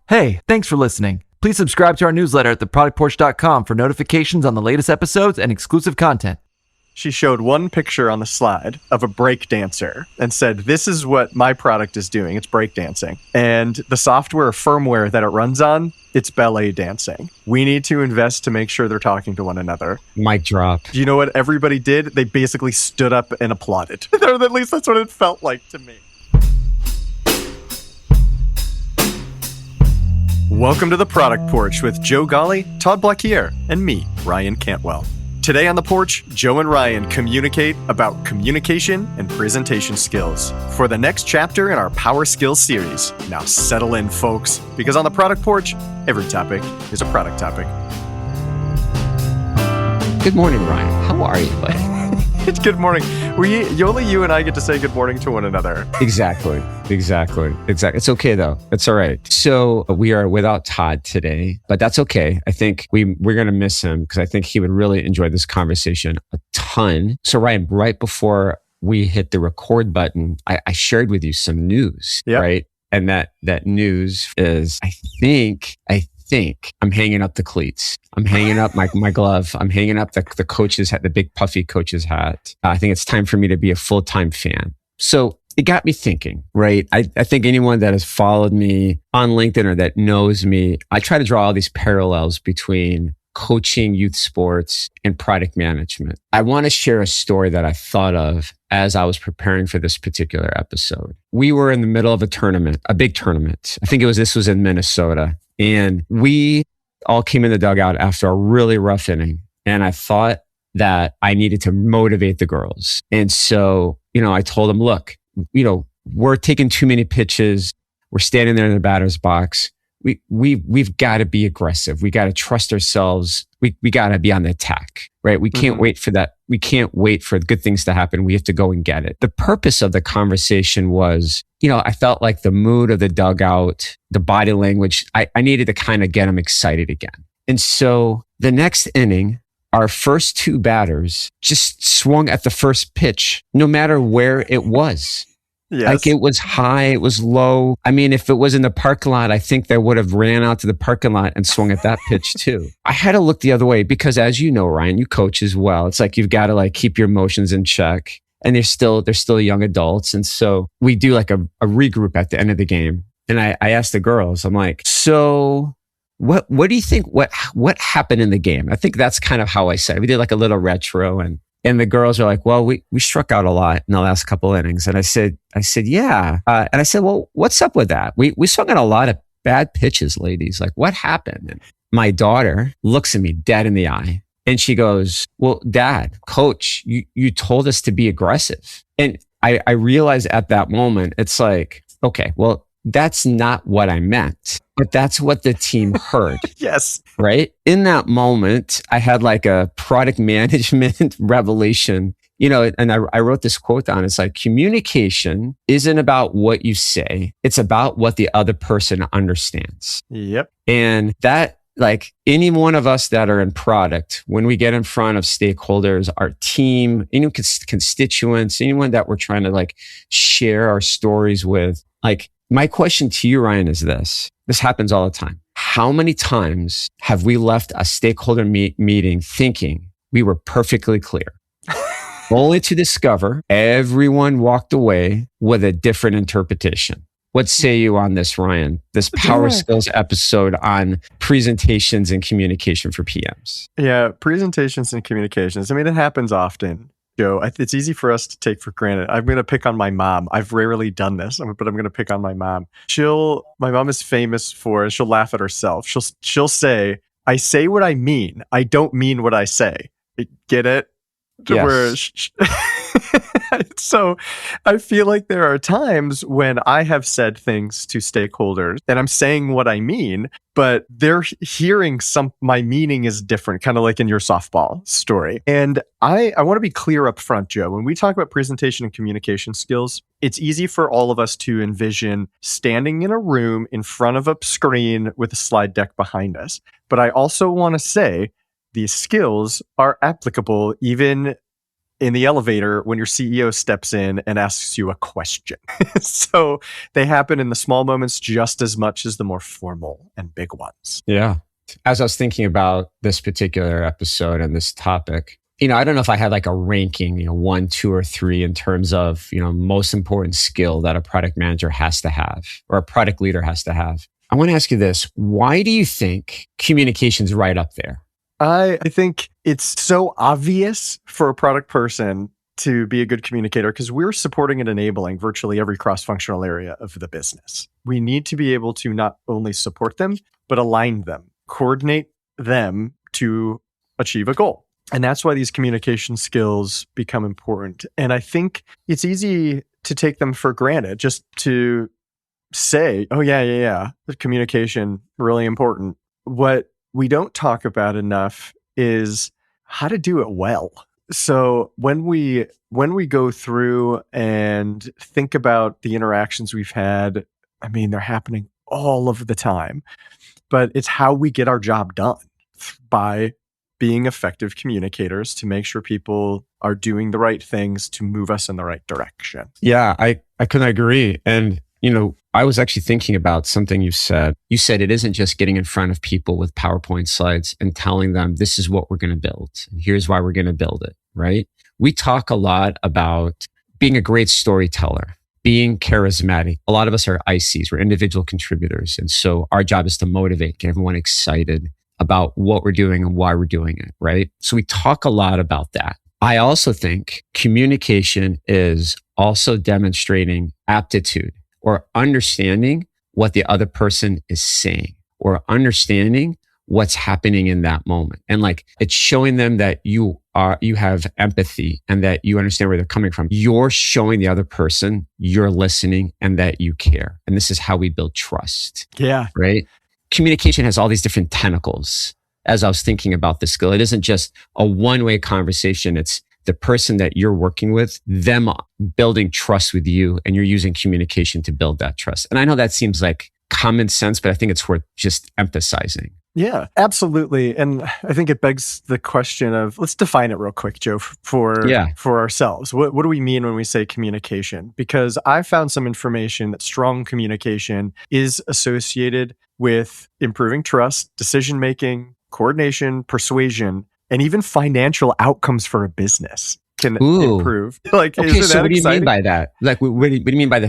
Hey, thanks for listening. Please subscribe to our newsletter at theproductporch.com for notifications on the latest episodes and exclusive content. She showed one picture on the slide of a break dancer and said, this is what my product is doing. It's break dancing. And the software firmware that it runs on, it's ballet dancing. We need to invest to make sure they're talking to one another. Mic drop. Do you know what everybody did? They basically stood up and applauded. Or at least that's what it felt like to me. Welcome to the Product Porch with Joe Ghali, Todd Blackier, and me, Ryan Cantwell. Today on the porch, Joe and Ryan communicate about communication and presentation skills for the next chapter in our Power Skills series. Now settle in, folks, because on the Product Porch, every topic is a product topic. Good morning, Ryan. How are you, buddy? Good morning. Only you and I get to say good morning to one another. Exactly. It's okay, though. It's all right. So we are without Todd today, but that's okay. I think we're going to miss him because I think he would really enjoy this conversation a ton. So Ryan, right before we hit the record button, I shared with you some news, right? And that news is, I think I'm hanging up the cleats. I'm hanging up my glove. I'm hanging up the coach's hat, the big puffy coach's hat. I think it's time for me to be a full-time fan. So it got me thinking, right? I think anyone that has followed me on LinkedIn or that knows me, I try to draw all these parallels between coaching youth sports and product management. I want to share a story that I thought of as I was preparing for this particular episode. We were in the middle of a tournament, a big tournament. I think this was in Minnesota. And we all came in the dugout after a really rough inning. And I thought that I needed to motivate the girls. And so, I told them, look, we're taking too many pitches. We're standing there in the batter's box. We've got to be aggressive. We got to trust ourselves. We got to be on the attack, right? We can't wait for that. We can't wait for good things to happen. We have to go and get it. The purpose of the conversation was, I felt like the mood of the dugout, the body language, I needed to kind of get them excited again. And so the next inning, our first two batters just swung at the first pitch, no matter where it was. Yes. Like it was high, it was low. I mean, if it was in the parking lot, I think they would have ran out to the parking lot and swung at that pitch too. I had to look the other way because, as you know, Ryan, you coach as well. It's like you've got to keep your emotions in check. And they're still young adults. And so we do a regroup at the end of the game. And I asked the girls, I'm like, so what do you think, what happened in the game? I think that's kind of how I said it. We did a little retro and the girls are like, well, we struck out a lot in the last couple innings. And I said, yeah. And I said, well, what's up with that? We swung at a lot of bad pitches, ladies. What happened? And my daughter looks at me dead in the eye. And she goes, well, Dad, Coach, you told us to be aggressive. And I realized at that moment, it's like, okay, well, that's not what I meant, but that's what the team heard. Yes. Right? In that moment, I had a product management revelation, and I wrote this quote down. It's like, communication isn't about what you say. It's about what the other person understands. Yep. And that, any one of us that are in product, when we get in front of stakeholders, our team, any constituents, anyone that we're trying to share our stories with, my question to you, Ryan, is this. This happens all the time. How many times have we left a stakeholder meeting thinking we were perfectly clear, only to discover everyone walked away with a different interpretation? What say you on this, Ryan? This Power Skills episode on presentations and communication for PMs. Yeah, presentations and communications. I mean, it happens often, Joe. It's easy for us to take for granted. I'm going to pick on my mom. I've rarely done this, but I'm going to pick on my mom. My mom is famous for, she'll laugh at herself. She'll say, I say what I mean. I don't mean what I say. Get it? Yes. So I feel like there are times when I have said things to stakeholders and I'm saying what I mean, but they're hearing my meaning is different, kind of like in your softball story. And I want to be clear up front, Joe. When we talk about presentation and communication skills, it's easy for all of us to envision standing in a room in front of a screen with a slide deck behind us. But I also want to say these skills are applicable even in the elevator when your CEO steps in and asks you a question. So they happen in the small moments just as much as the more formal and big ones. Yeah. As I was thinking about this particular episode and this topic, I don't know if I had like a ranking, 1, 2, or 3 in terms of, most important skill that a product manager has to have or a product leader has to have. I want to ask you this. Why do you think communication's right up there? I think it's so obvious for a product person to be a good communicator because we're supporting and enabling virtually every cross-functional area of the business. We need to be able to not only support them, but align them, coordinate them to achieve a goal. And that's why these communication skills become important. And I think it's easy to take them for granted, just to say, oh, yeah, the communication, really important. What we don't talk about enough is how to do it well. So when we go through and think about the interactions we've had, I mean, they're happening all of the time, but it's how we get our job done by being effective communicators to make sure people are doing the right things to move us in the right direction. Yeah, I couldn't agree. And I was actually thinking about something you said. You said it isn't just getting in front of people with PowerPoint slides and telling them this is what we're going to build. And here's why we're going to build it, right? We talk a lot about being a great storyteller, being charismatic. A lot of us are ICs, we're individual contributors. And so our job is to motivate, get everyone excited about what we're doing and why we're doing it, right? So we talk a lot about that. I also think communication is also demonstrating aptitude, or understanding what the other person is saying, or understanding what's happening in that moment. And like, it's showing them that you have empathy and that you understand where they're coming from. You're showing the other person you're listening and that you care. And this is how we build trust. Yeah. Right? Communication has all these different tentacles. As I was thinking about this skill, it isn't just a one-way conversation. It's the person that you're working with, them building trust with you, and you're using communication to build that trust. And I know that seems like common sense, but I think it's worth just emphasizing. Yeah, absolutely. And I think it begs the question of, let's define it real quick, Joe, for ourselves. What do we mean when we say communication? Because I found some information that strong communication is associated with improving trust, decision-making, coordination, persuasion, and even financial outcomes for a business can improve. Like, okay, so what do you mean by that? Like, what do you mean by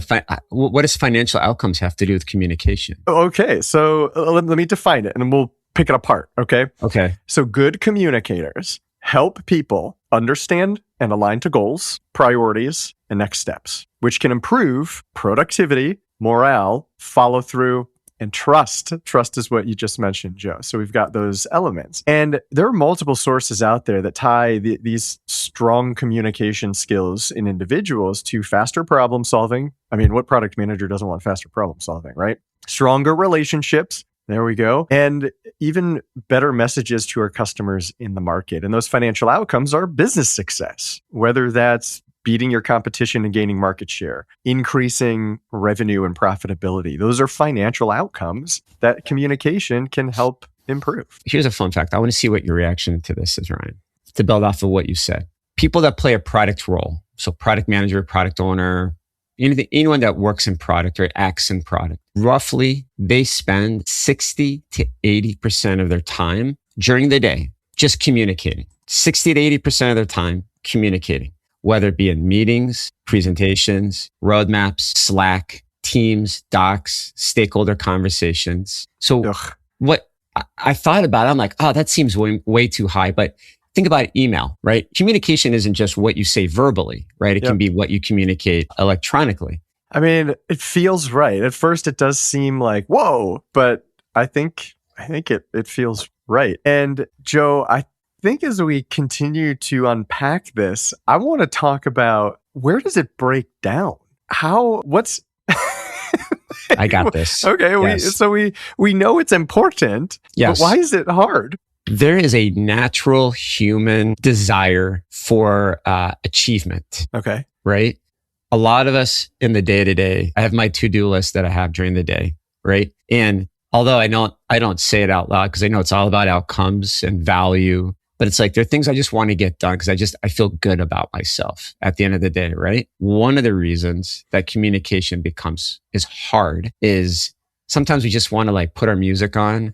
what does financial outcomes have to do with communication? Okay, so let me define it and we'll pick it apart, okay? Okay. So good communicators help people understand and align to goals, priorities, and next steps, which can improve productivity, morale, follow through, and trust. Trust is what you just mentioned, Joe. So we've got those elements. And there are multiple sources out there that tie these strong communication skills in individuals to faster problem solving. I mean, what product manager doesn't want faster problem solving, right? Stronger relationships. There we go. And even better messages to our customers in the market. And those financial outcomes are business success, whether that's beating your competition and gaining market share, increasing revenue and profitability. Those are financial outcomes that communication can help improve. Here's a fun fact. I want to see what your reaction to this is, Ryan, to build off of what you said. People that play a product role, so product manager, product owner, anyone that works in product or acts in product, roughly they spend 60 to 80% of their time during the day just communicating. 60 to 80% of their time communicating, whether it be in meetings, presentations, roadmaps, Slack, Teams, docs, stakeholder conversations. So what I thought about, I'm like, oh, that seems way too high. But think about email, right? Communication isn't just what you say verbally, right? It can be what you communicate electronically. I mean, it feels right. At first, it does seem like, whoa, but I think it feels right. And Joe, I think as we continue to unpack this, I want to talk about, where does it break down? I got this. Okay, yes. we know it's important, yes. But why is it hard? There is a natural human desire for achievement. Okay. Right? A lot of us in the day-to-day, I have my to-do list that I have during the day, right? And although I don't say it out loud because I know it's all about outcomes and value But it's like, there are things I just want to get done because I feel good about myself at the end of the day, right? One of the reasons that communication is hard is sometimes we just want to like put our music on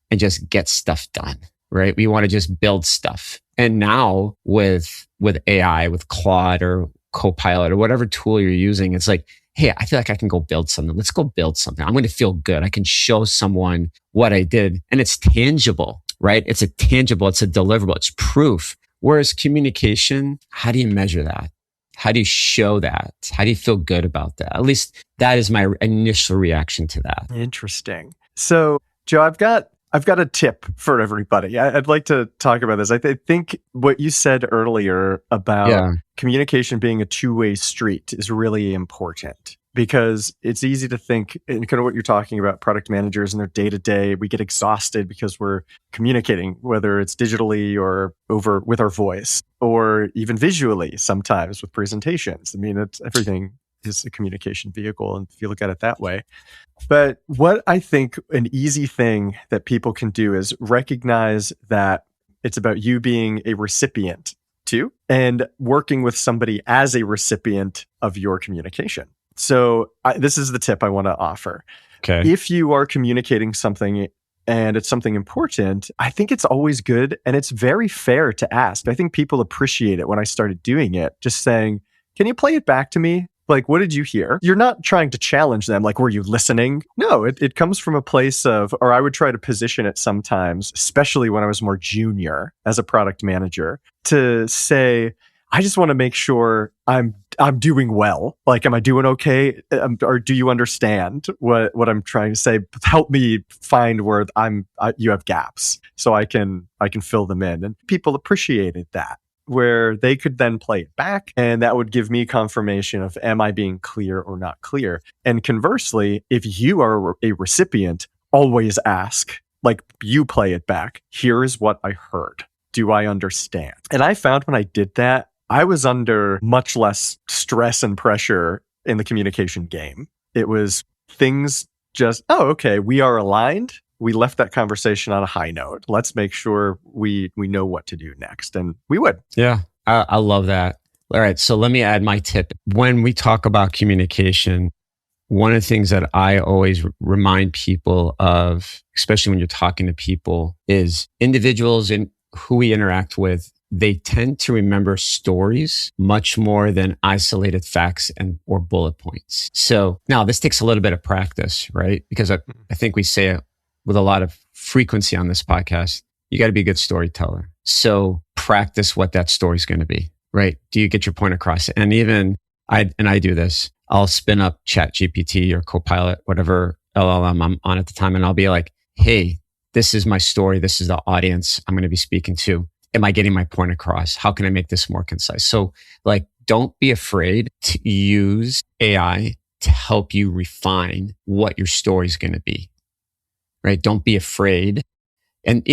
and just get stuff done, right? We want to just build stuff. And now with AI, with Claude or Copilot or whatever tool you're using, it's like, hey, I feel like I can go build something. Let's go build something. I'm going to feel good. I can show someone what I did. And it's tangible, right? It's a deliverable, it's proof. Whereas communication, how do you measure that? How do you show that? How do you feel good about that? At least that is my initial reaction to that. Interesting. So, Joe, I've got a tip for everybody. I'd like to talk about this. I think what you said earlier about communication being a two-way street is really important, because it's easy to think, and kind of what you're talking about, product managers and their day-to-day, we get exhausted because we're communicating, whether it's digitally or over with our voice, or even visually sometimes with presentations. I mean, everything is a communication vehicle, and if you look at it that way. But what I think an easy thing that people can do is recognize that it's about you being a recipient too, and working with somebody as a recipient of your communication. So this is the tip I want to offer. Okay. If you are communicating something and it's something important, I think it's always good, and it's very fair to ask. I think people appreciate it when I started doing it, just saying, can you play it back to me? Like, what did you hear? You're not trying to challenge them. Like, were you listening? No, it comes from a place of, or I would try to position it sometimes, especially when I was more junior as a product manager, to say, I just want to make sure I'm doing well. Like, am I doing okay? Or do you understand what I'm trying to say? Help me find where you have gaps so I can fill them in. And people appreciated that, where they could then play it back, and that would give me confirmation of, am I being clear or not clear? And conversely, if you are a recipient, always ask, like, you play it back. Here is what I heard. Do I understand? And I found when I did that, I was under much less stress and pressure in the communication game. It was things just, oh, okay, we are aligned. We left that conversation on a high note. Let's make sure we know what to do next. And we would. Yeah, I love that. All right, so let me add my tip. When we talk about communication, one of the things that I always remind people of, especially when you're talking to people, is individuals and who we interact with, they tend to remember stories much more than isolated facts or bullet points. So now this takes a little bit of practice, right? Because I think we say it with a lot of frequency on this podcast, you got to be a good storyteller. So practice what that story is going to be, right? Do you get your point across? And even I do this, I'll spin up ChatGPT or Copilot, whatever LLM I'm on at the time. And I'll be like, hey, this is my story. This is the audience I'm going to be speaking to. Am I getting my point across? How can I make this more concise? So like, don't be afraid to use AI to help you refine what your story is going to be, right? Don't be afraid. And,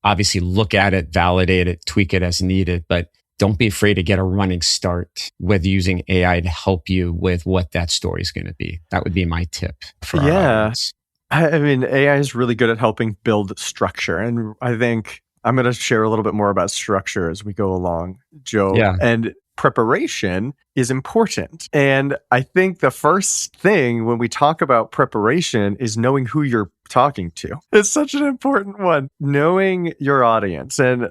obviously look at it, validate it, tweak it as needed, but don't be afraid to get a running start with using AI to help you with what that story is going to be. That would be my tip for our audience. I mean, AI is really good at helping build structure. And I think I'm going to share a little bit more about structure as we go along, Joe. Yeah. And preparation is important. And I think the first thing when we talk about preparation is knowing who you're talking to. It's such an important one. Knowing your audience. And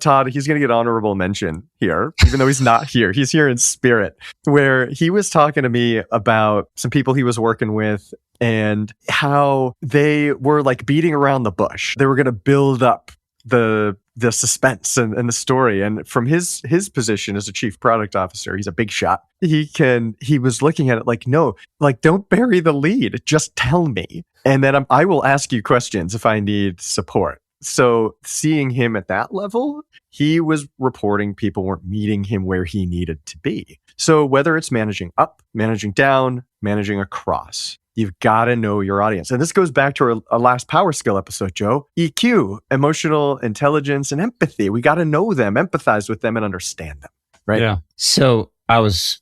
Todd, he's going to get honorable mention here, even though he's not here. He's here in spirit, where he was talking to me about some people he was working with and how they were like beating around the bush. They were going to build up the suspense and the story. And from his position as a chief product officer, he's a big shot. He was looking at it like, no, like, don't bury the lead. Just tell me. And then I will ask you questions if I need support. So seeing him at that level, he was reporting people weren't meeting him where he needed to be. So whether it's managing up, managing down, managing across, you've got to know your audience. And this goes back to our last power skill episode, Joe. EQ, emotional intelligence, and empathy. We got to know them, empathize with them, and understand them, right? Yeah. So I was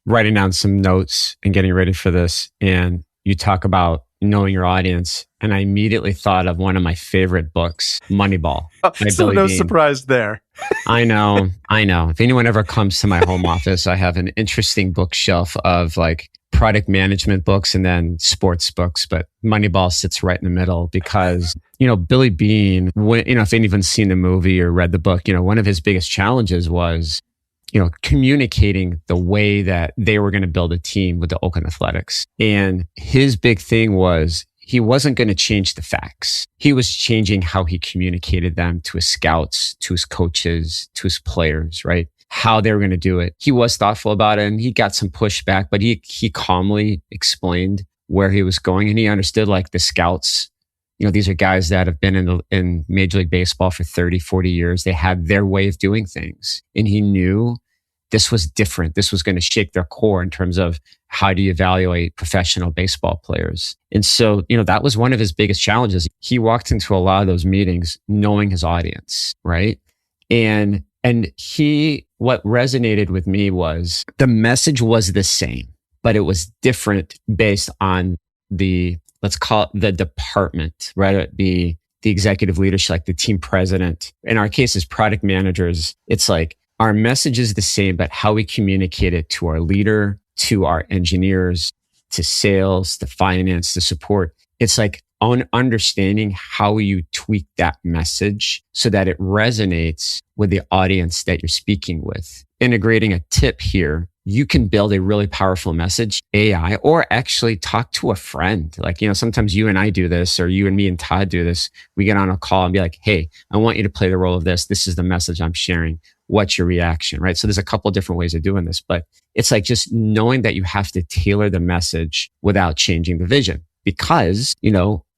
writing down some notes and getting ready for this. And you talk about, knowing your audience. And I immediately thought of one of my favorite books, Moneyball. by So Billy no Beane. surprise there. I know. If anyone ever comes to my home office, I have an interesting bookshelf of like product management books and then sports books, but Moneyball sits right in the middle because, Billy Beane, if anyone's seen the movie or read the book, one of his biggest challenges was, communicating the way that they were going to build a team with the Oakland Athletics. And his big thing was he wasn't going to change the facts. He was changing how he communicated them to his scouts, to his coaches, to his players, right? How they were going to do it. He was thoughtful about it and he got some pushback, but he calmly explained where he was going and he understood like the scouts. These are guys that have been in Major League Baseball for 30, 40 years. They had their way of doing things. And he knew this was different. This was going to shake their core in terms of how do you evaluate professional baseball players. And so, that was one of his biggest challenges. He walked into a lot of those meetings knowing his audience, right? And what resonated with me was the message was the same, but it was different based on let's call it the department, right? The executive leadership, like the team president. In our case, as product managers, it's like our message is the same, but how we communicate it to our leader, to our engineers, to sales, to finance, to support. It's like on understanding how you tweak that message so that it resonates with the audience that you're speaking with. Integrating a tip here, you can build a really powerful message, AI, or actually talk to a friend. Like, sometimes you and I do this, or you and me and Todd do this. We get on a call and be like, hey, I want you to play the role of this. This is the message I'm sharing. What's your reaction, right? So there's a couple of different ways of doing this, but it's like just knowing that you have to tailor the message without changing the vision. Because,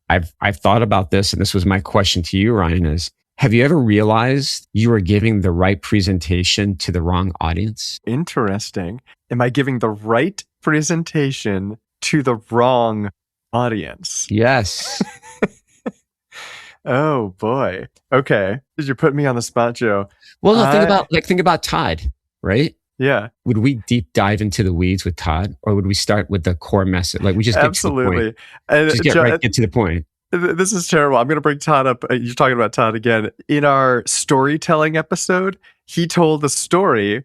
I've thought about this, and this was my question to you, Ryan, is have you ever realized you were giving the right presentation to the wrong audience? Interesting. Am I giving the right presentation to the wrong audience? Yes. Oh boy. Okay. Did you put me on the spot, Joe? Well, no, think about Todd, right? Yeah. Would we deep dive into the weeds with Todd, or would we start with the core message? Like we just get to the point. And just get to the point. This is terrible. I'm going to bring Todd up. You're talking about Todd again. In our storytelling episode, he told the story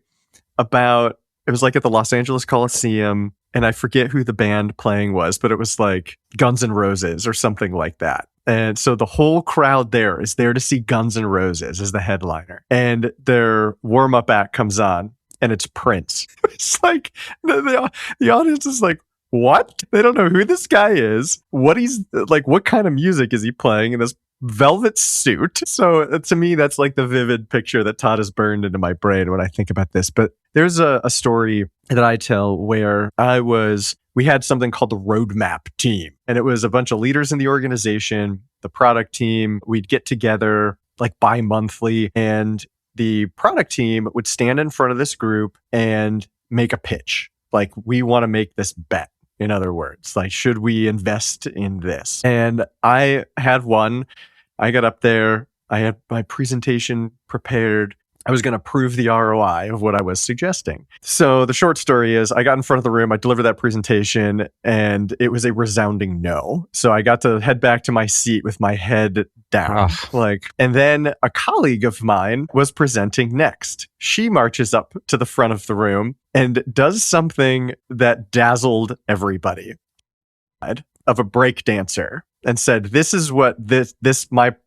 about, it was like at the Los Angeles Coliseum, and I forget who the band playing was, but it was like Guns N' Roses or something like that. And so the whole crowd there is there to see Guns N' Roses as the headliner. And their warm-up act comes on, and it's Prince. It's like, the audience is like, what? They don't know who this guy is, what kind of music is he playing in this velvet suit. So to me, that's like the vivid picture that Todd has burned into my brain when I think about this. But there's a story that I tell where we had something called the roadmap team. And it was a bunch of leaders in the organization, the product team. We'd get together like bi-monthly, and the product team would stand in front of this group and make a pitch. Like, we want to make this bet. In other words, like, should we invest in this? And I had one. I got up there. I had my presentation prepared. I was going to prove the ROI of what I was suggesting. So the short story is I got in front of the room, I delivered that presentation, and it was a resounding no. So I got to head back to my seat with my head down. And then a colleague of mine was presenting next. She marches up to the front of the room and does something that dazzled everybody. Of a break dancer, and said, this is what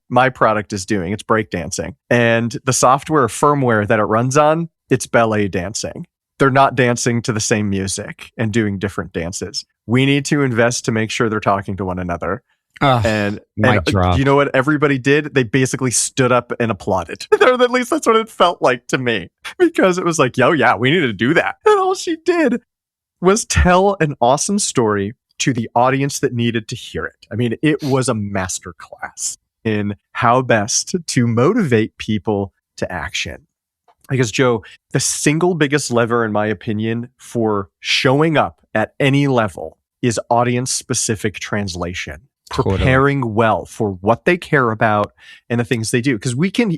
my product is doing. It's breakdancing. And the software firmware that it runs on, it's ballet dancing. They're not dancing to the same music and doing different dances. We need to invest to make sure they're talking to one another. And you know what everybody did? They basically stood up and applauded. At least that's what it felt like to me. Because it was like, yo, yeah, we need to do that. And all she did was tell an awesome story to the audience that needed to hear it. I mean, it was a masterclass in how best to motivate people to action. Because, Joe, the single biggest lever, in my opinion, for showing up at any level is audience-specific translation. Preparing well for what they care about and the things they do. Because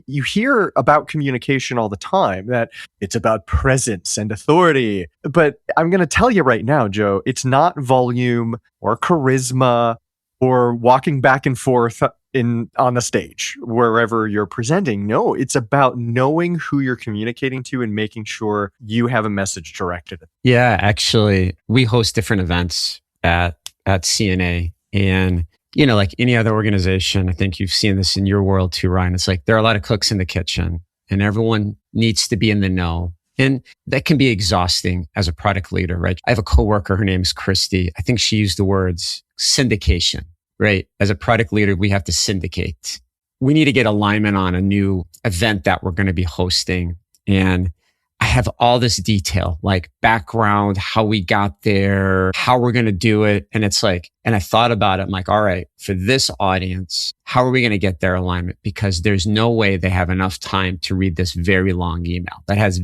you hear about communication all the time, that it's about presence and authority. But I'm going to tell you right now, Joe, it's not volume or charisma or walking back and forth on the stage, wherever you're presenting. No, it's about knowing who you're communicating to and making sure you have a message directed. Yeah, actually, we host different events at CNA. And, like any other organization, I think you've seen this in your world too, Ryan. It's like there are a lot of cooks in the kitchen and everyone needs to be in the know. And that can be exhausting as a product leader, right? I have a coworker, her name's Christy. I think she used the words syndication, right? As a product leader, we have to syndicate. We need to get alignment on a new event that we're going to be hosting. And I have all this detail, like background, how we got there, how we're going to do it. And it's like, and I thought about it. I'm like, all right, for this audience, how are we going to get their alignment? Because there's no way they have enough time to read this very long email that has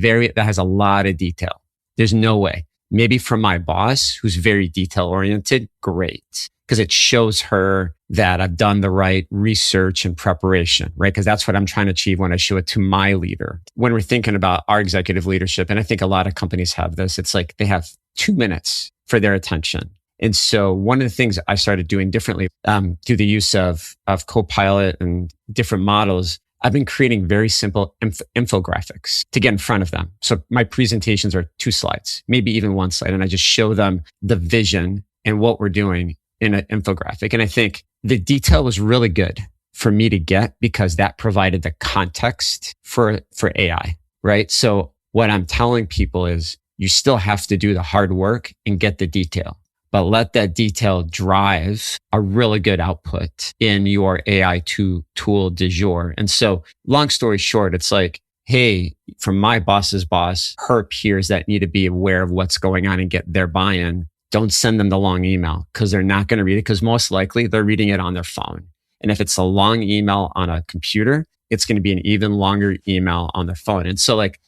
a lot of detail. There's no way. Maybe for my boss, who's very detail oriented, great. Because it shows her that I've done the right research and preparation, right? Because that's what I'm trying to achieve when I show it to my leader. When we're thinking about our executive leadership, and I think a lot of companies have this, it's like they have 2 minutes for their attention. And so one of the things I started doing differently through the use of Copilot and different models, I've been creating very simple infographics to get in front of them. So my presentations are 2 slides, maybe even 1 slide, and I just show them the vision and what we're doing in an infographic. And I think the detail was really good for me to get because that provided the context for AI, right? So what I'm telling people is you still have to do the hard work and get the detail, but let that detail drive a really good output in your AI tool du jour. And so long story short, it's like, hey, from my boss's boss, her peers that need to be aware of what's going on and get their buy-in, don't send them the long email because they're not going to read it because most likely they're reading it on their phone. And if it's a long email on a computer, it's going to be an even longer email on their phone. And so like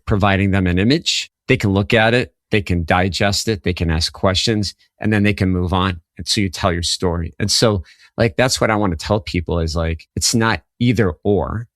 providing them an image, they can look at it, they can digest it, they can ask questions, and then they can move on. And so you tell your story. And so like, that's what I want to tell people is like, it's not either or,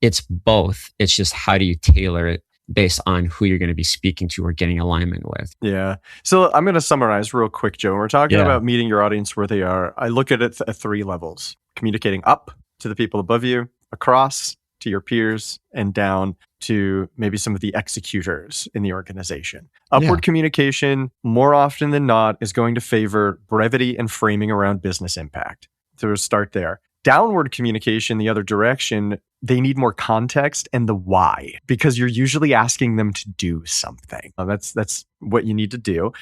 it's both. It's just how do you tailor it based on who you're going to be speaking to or getting alignment with. Yeah. So I'm going to summarize real quick, Joe. When we're talking about meeting your audience where they are, I look at it at 3 levels. Communicating up to the people above you, across to your peers, and down to maybe some of the executors in the organization. Upward communication, more often than not, is going to favor brevity and framing around business impact. So we'll start there. Downward communication, the other direction, they need more context and the why, because you're usually asking them to do something. That's what you need to do.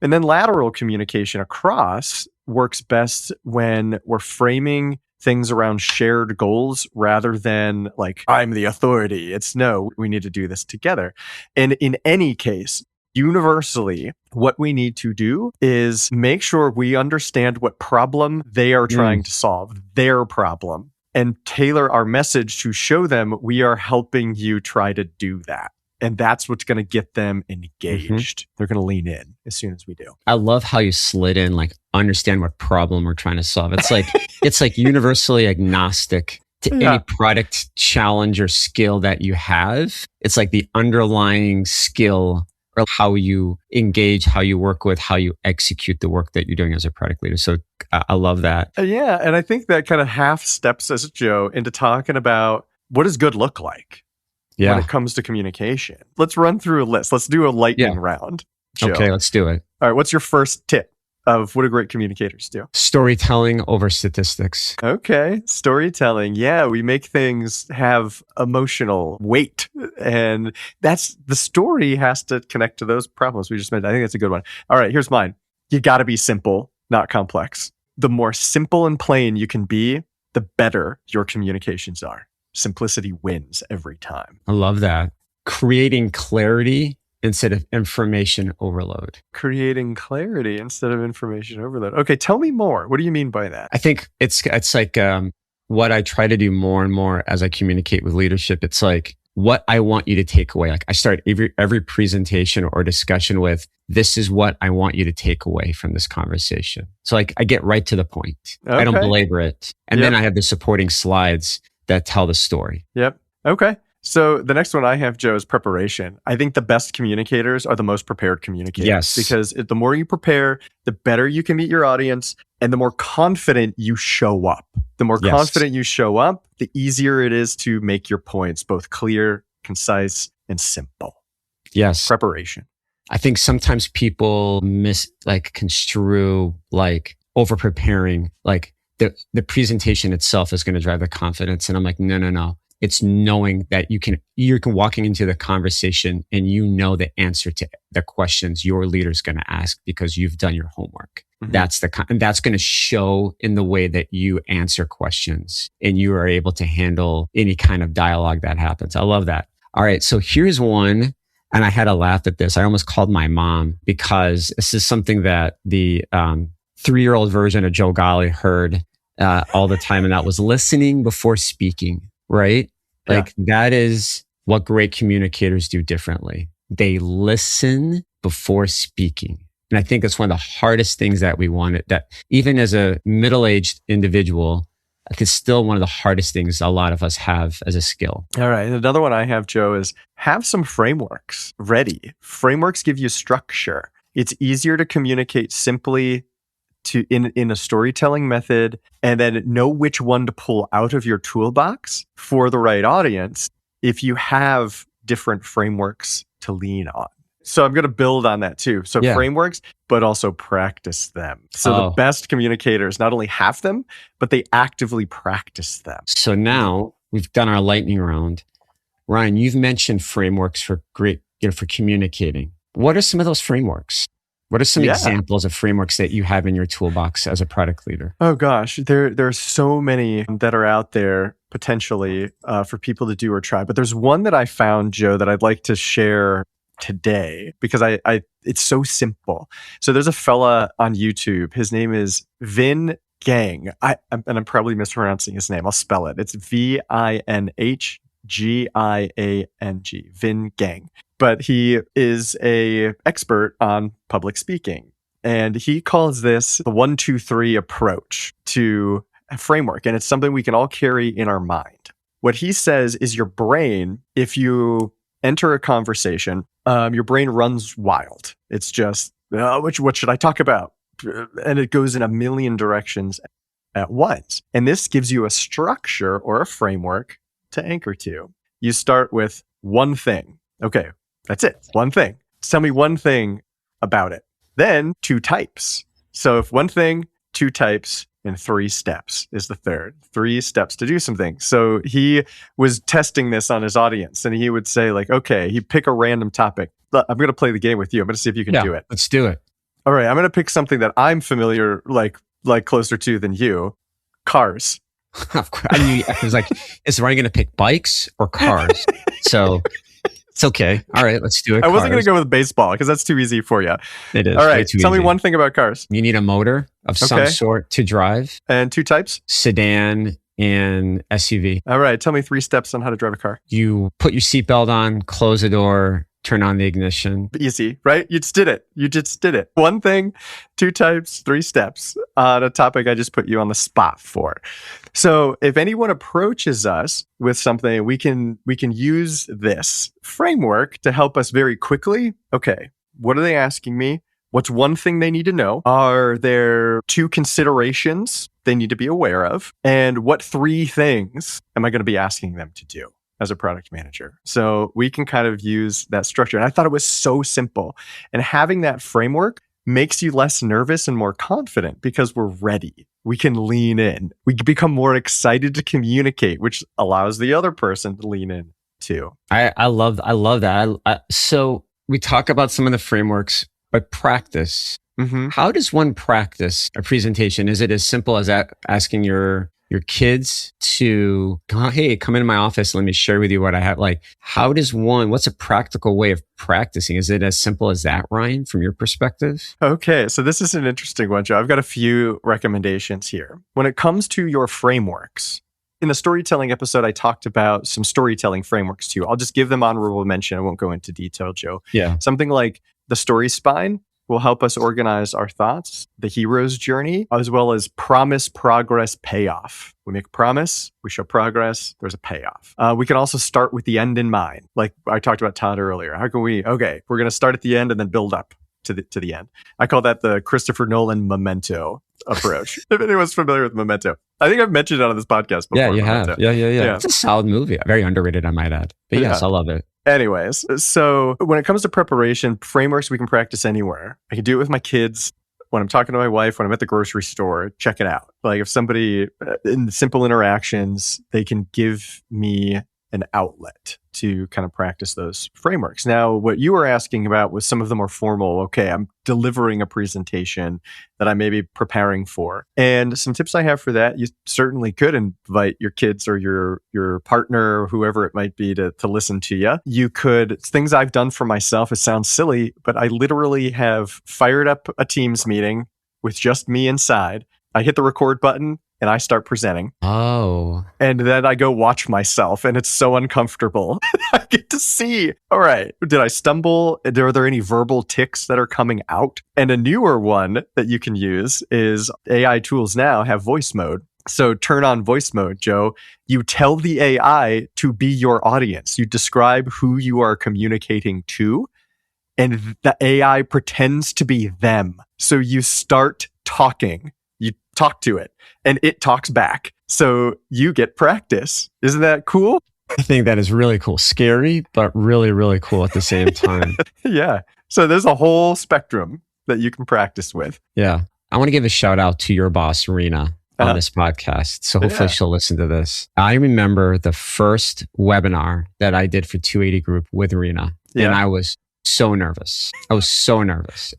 And then lateral communication across works best when we're framing things around shared goals rather than like, I'm the authority. It's no, we need to do this together. And in any case, universally, what we need to do is make sure we understand what problem they are trying to solve, their problem, and tailor our message to show them we are helping you try to do that. And that's what's going to get them engaged. They're going to lean in as soon as we do. I love how you slid in, like, understand what problem we're trying to solve. It's like, it's like universally agnostic to any product challenge or skill that you have. It's like the underlying skill or how you engage, how you work with, how you execute the work that you're doing as a product leader. So I love that. Yeah. And I think that kind of half steps us, Joe, into talking about what does good look like when it comes to communication. Let's run through a list. Let's do a lightning round, Joe. Okay, let's do it. All right. What's your first tip of what do great communicators do? Storytelling over statistics. Okay. Storytelling. Yeah. We make things have emotional weight. And that's the story has to connect to those problems we just mentioned. I think that's a good one. All right. Here's mine. You got to be simple, not complex. The more simple and plain you can be, the better your communications are. Simplicity wins every time. I love that. Creating clarity instead of information overload. Creating clarity instead of information overload. Okay, tell me more. What do you mean by that? I think it's like what I try to do more and more as I communicate with leadership. It's like what I want you to take away. Like I start every presentation or discussion with, this is what I want you to take away from this conversation. So like I get right to the point. Okay. I don't belabor it. And then I have the supporting slides that tell the story. Yep. Okay. So the next one I have, Joe, is preparation. I think the best communicators are the most prepared communicators. Yes. Because the more you prepare, the better you can meet your audience and the more confident you show up. The more confident you show up, the easier it is to make your points both clear, concise, and simple. Yes. Preparation. I think sometimes people construe over preparing, the presentation itself is going to drive the confidence. And I'm like, no. It's knowing that you're walking into the conversation and you know the answer to the questions your leader's going to ask because you've done your homework. Mm-hmm. That's going to show in the way that you answer questions and you are able to handle any kind of dialogue that happens. I love that. All right. So here's one. And I had to laugh at this. I almost called my mom because this is something that the 3-year-old version of Joe Ghali heard all the time. And that was listening before speaking. Right? That is what great communicators do differently. They listen before speaking. And I think it's one of the hardest things that we want, that even as a middle-aged individual, it's still one of the hardest things a lot of us have as a skill. All right. Another one I have, Joe, is have some frameworks ready. Frameworks give you structure. It's easier to communicate simply in a storytelling method and then know which one to pull out of your toolbox for the right audience if you have different frameworks to lean on. So I'm going to build on that too. So frameworks, but also practice them. So the best communicators not only have them, but they actively practice them. So now we've done our lightning round. Ryan, you've mentioned frameworks for for communicating. What are some of those frameworks? What are some examples of frameworks that you have in your toolbox as a product leader? Oh gosh, there are so many that are out there potentially for people to do or try. But there's one that I found, Joe, that I'd like to share today because it's so simple. So there's a fella on YouTube. His name is Vin Gang. And I'm probably mispronouncing his name. I'll spell it. It's VINHGIANG. Vin Gang. But he is a expert on public speaking. And he calls this the 1, 2, 3 approach to a framework. And it's something we can all carry in our mind. What he says is your brain, if you enter a conversation, your brain runs wild. It's just, what should I talk about? And it goes in a million directions at once. And this gives you a structure or a framework to anchor to. You start with one thing. Okay. That's it. One thing. Tell me one thing about it. Then 2 types. So if one thing, 2 types, and 3 steps is the third. 3 steps to do something. So he was testing this on his audience and he would say okay, he'd pick a random topic. I'm going to play the game with you. I'm going to see if you can do it. Let's do it. All right. I'm going to pick something that I'm familiar, closer to than you. Cars. Of course. I was like, is Ryan going to pick bikes or cars? So it's okay. All right, let's do it. I wasn't going to go with baseball because that's too easy for you. It is. All right, tell me one thing about cars. You need a motor of some sort to drive. And 2 types? Sedan and SUV. All right, tell me 3 steps on how to drive a car. You put your seatbelt on, close the door, turn on the ignition. Easy, right? You just did it. One thing, 2 types, 3 steps on a topic I just put you on the spot for. So if anyone approaches us with something, we can use this framework to help us very quickly. Okay, what are they asking me? What's one thing they need to know? Are there 2 considerations they need to be aware of? And what 3 things am I going to be asking them to do as a product manager? So we can kind of use that structure. And I thought it was so simple. And having that framework makes you less nervous and more confident because we're ready. We can lean in. We become more excited to communicate, which allows the other person to lean in too. I love that. So we talk about some of the frameworks, but practice. Mm-hmm. How does one practice a presentation? Is it as simple as asking your kids to, hey, come into my office, let me share with you what I have? What's a practical way of practicing? Is it as simple as that, Ryan, from your perspective? Okay, so this is an interesting one, Joe. I've got a few recommendations here. When it comes to your frameworks, in the storytelling episode, I talked about some storytelling frameworks too. I'll just give them honorable mention. I won't go into detail, Joe. Yeah. Something like the story spine will help us organize our thoughts, the hero's journey, as well as promise, progress, payoff. We make a promise, we show progress, there's a payoff. We can also start with the end in mind. Like I talked about Todd earlier. How can we're going to start at the end and then build up to the end. I call that the Christopher Nolan memento approach. If anyone's familiar with Memento. I think I've mentioned it on this podcast before. Yeah, you Memento. have. Yeah. It's a solid movie. Very underrated, I might add. But yes, I love it. Anyways, so when it comes to preparation, frameworks we can practice anywhere. I can do it with my kids. When I'm talking to my wife, when I'm at the grocery store, check it out. Like if somebody in simple interactions, they can give me an outlet to kind of practice those frameworks. Now, what you were asking about was some of the more formal, okay, I'm delivering a presentation that I may be preparing for. And some tips I have for that, you certainly could invite your kids or your partner, or whoever it might be to listen to you. You could, it's things I've done for myself. It sounds silly, but I literally have fired up a Teams meeting with just me inside. I hit the record button and I start presenting. Oh. And then I go watch myself and it's so uncomfortable. I get to see, all right, did I stumble? Are there any verbal tics that are coming out? And a newer one that you can use is AI tools now have voice mode. So turn on voice mode, Joe. You tell the AI to be your audience. You describe who you are communicating to, and the AI pretends to be them. So you start talking. You talk to it and it talks back. So you get practice. Isn't that cool? I think that is really cool. Scary, but really, really cool at the same time. Yeah. So there's a whole spectrum that you can practice with. Yeah. I want to give a shout out to your boss, Rena, on this podcast. So hopefully she'll listen to this. I remember the first webinar that I did for 280 Group with Rena. And I was so nervous.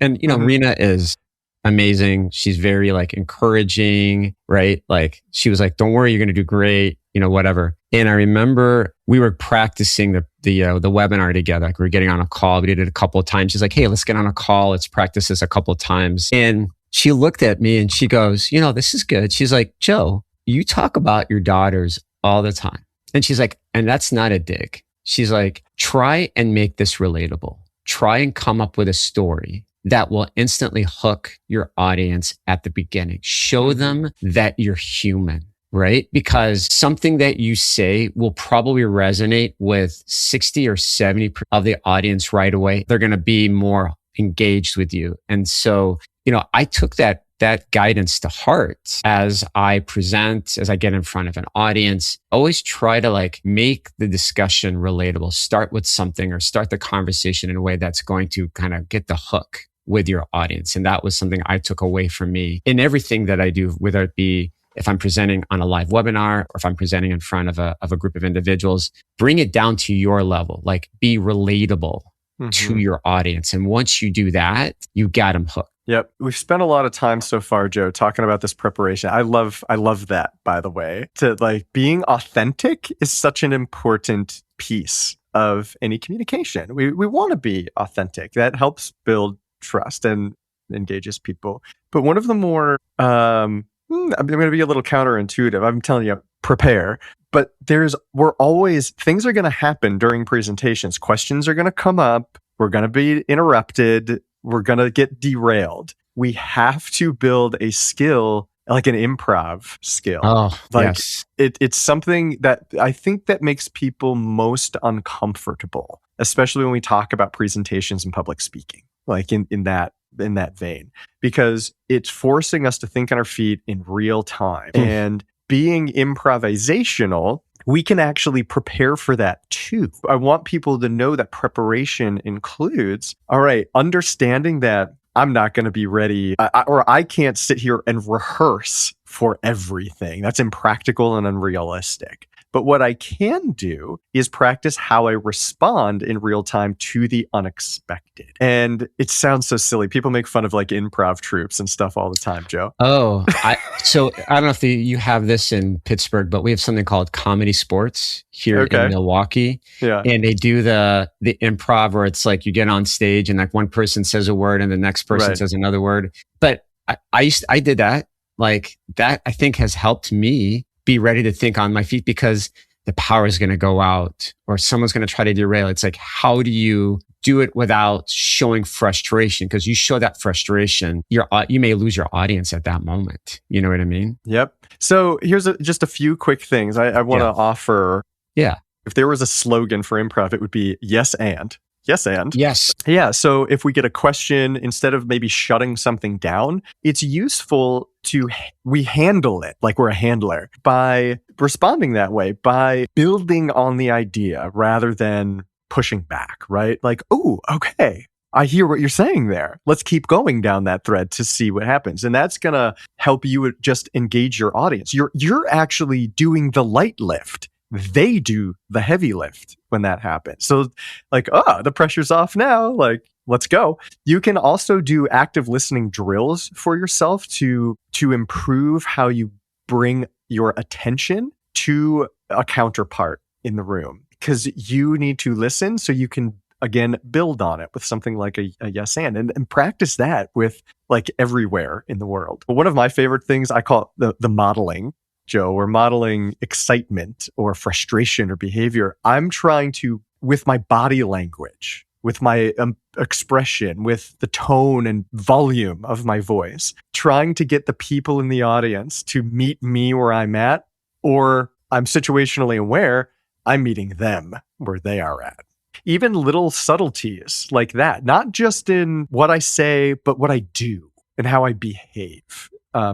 And, Rena is amazing. She's very encouraging, right? She was like, don't worry, you're going to do great, whatever. And I remember we were practicing the webinar together. We were getting on a call. We did it a couple of times. She's like, hey, let's get on a call. Let's practice this a couple of times. And she looked at me and she goes, this is good. She's like, Joe, you talk about your daughters all the time. And she's like, and that's not a dig. She's like, try and make this relatable. Try and come up with a story that will instantly hook your audience at the beginning. Show them that you're human, right? Because something that you say will probably resonate with 60 or 70% of the audience right away. They're going to be more engaged with you. And so, I took that guidance to heart as I present, as I get in front of an audience. Always try to make the discussion relatable. Start with something or start the conversation in a way that's going to kind of get the hook with your audience. And that was something I took away from me in everything that I do, whether it be if I'm presenting on a live webinar or if I'm presenting in front of a group of individuals. Bring it down to your level, be relatable to your audience. And once you do that, you got them hooked. Yep. We've spent a lot of time so far, Joe, talking about this preparation. I love that, by the way. To being authentic is such an important piece of any communication. We want to be authentic. That helps build trust and engages people. But one of the more, I'm going to be a little counterintuitive. I'm telling you, prepare. But things are going to happen during presentations. Questions are going to come up. We're going to be interrupted. We're going to get derailed. We have to build a skill, like an improv skill. Oh, yes. It's something that I think that makes people most uncomfortable, especially when we talk about presentations and public speaking, in that vein, because it's forcing us to think on our feet in real time. And being improvisational, we can actually prepare for that too. I want people to know that preparation includes, all right, understanding that I'm not going to be ready, or I can't sit here and rehearse for everything. That's impractical and unrealistic. But what I can do is practice how I respond in real time to the unexpected. And it sounds so silly. People make fun of improv troops and stuff all the time, Joe. Oh, so I don't know if you have this in Pittsburgh, but we have something called Comedy Sports here in Milwaukee. Yeah. And they do the improv where it's you get on stage and one person says a word and the next person says another word. But I did that. That I think has helped me be ready to think on my feet, because the power is going to go out or someone's going to try to derail. It's like, how do you do it without showing frustration? Because you show that frustration, you may lose your audience at that moment. You know what I mean? Yep. So here's just a few quick things I want to offer. Yeah. If there was a slogan for improv, it would be yes and. Yes and. Yes. Yeah. So if we get a question, instead of maybe shutting something down, it's useful we handle it like we're a handler by responding that way, by building on the idea rather than pushing back, right? Like, oh, okay. I hear what you're saying there. Let's keep going down that thread to see what happens. And that's going to help you just engage your audience. You're actually doing the light lift. They do the heavy lift when that happens. So like, the pressure's off now. Like, let's go. You can also do active listening drills for yourself to improve how you bring your attention to a counterpart in the room, because you need to listen so you can, again, build on it with something like a yes and practice that with like everywhere in the world. But one of my favorite things, I call it the modeling. Joe, we're modeling excitement or frustration or behavior. I'm trying to, with my body language, with my expression, with the tone and volume of my voice, trying to get the people in the audience to meet me where I'm at, or I'm situationally aware, I'm meeting them where they are at. Even little subtleties like that, not just in what I say, but what I do and how I behave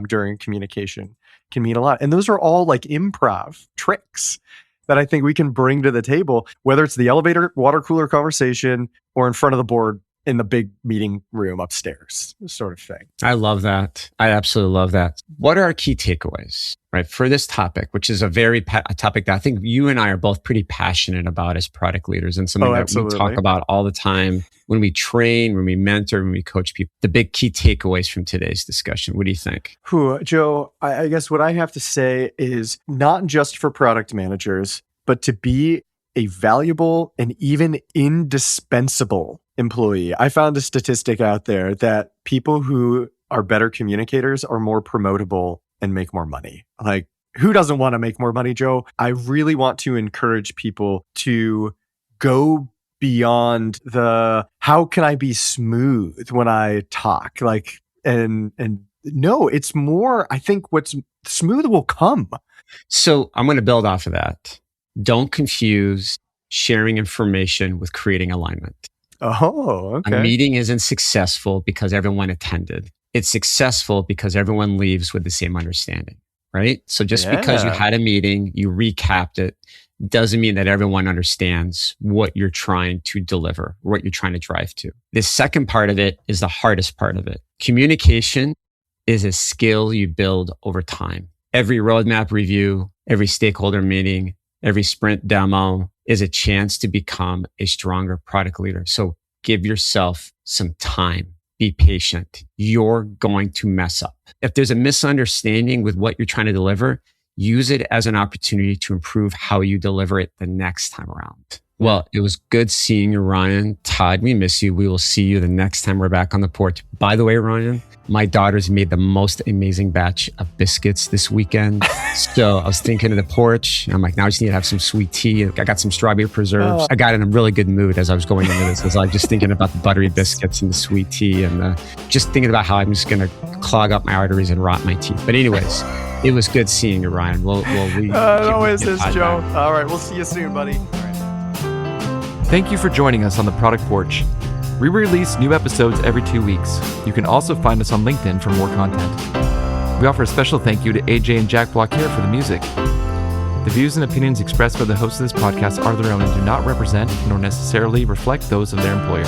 during communication can mean a lot. And those are all like improv tricks that I think we can bring to the table, whether it's the elevator, water cooler conversation, or in front of the board in the big meeting room upstairs, sort of thing. I love that. I absolutely love that. What are our key takeaways, right, for this topic, which is a topic that I think you and I are both pretty passionate about as product leaders, and something that we talk about all the time when we train, when we mentor, when we coach people. The big key takeaways from today's discussion. What do you think? Joe, I guess what I have to say is not just for product managers, but to be a valuable and even indispensable employee. I found a statistic out there that people who are better communicators are more promotable and make more money. Like, who doesn't want to make more money, Joe? I really want to encourage people to go beyond the how can I be smooth when I talk? Like, and no, it's more, I think what's smooth will come. So I'm going to build off of that. Don't confuse sharing information with creating alignment. Oh, okay. A meeting isn't successful because everyone attended. It's successful because everyone leaves with the same understanding, right? So just because you had a meeting, you recapped it, doesn't mean that everyone understands what you're trying to deliver, what you're trying to drive to. The second part of it is the hardest part of it. Communication is a skill you build over time. Every roadmap review, every stakeholder meeting, every sprint demo is a chance to become a stronger product leader. So give yourself some time. Be patient. You're going to mess up. If there's a misunderstanding with what you're trying to deliver, use it as an opportunity to improve how you deliver it the next time around. Well, it was good seeing you, Ryan. Todd, we miss you. We will see you the next time we're back on the porch. By the way, Ryan, my daughters made the most amazing batch of biscuits this weekend. So I was thinking of the porch. I'm like, now I just need to have some sweet tea. I got some strawberry preserves. I got in a really good mood as I was going into this. I was just thinking about the buttery biscuits and the sweet tea and just thinking about how I'm just going to clog up my arteries and rot my teeth. But anyways, it was good seeing you, Ryan. It always is, Joe. Back. All right. We'll see you soon, buddy. Thank you for joining us on the Product Porch. We release new episodes every 2 weeks. You can also find us on LinkedIn for more content. We offer a special thank you to AJ and Jack Blockhair for the music. The views and opinions expressed by the hosts of this podcast are their own and do not represent nor necessarily reflect those of their employer.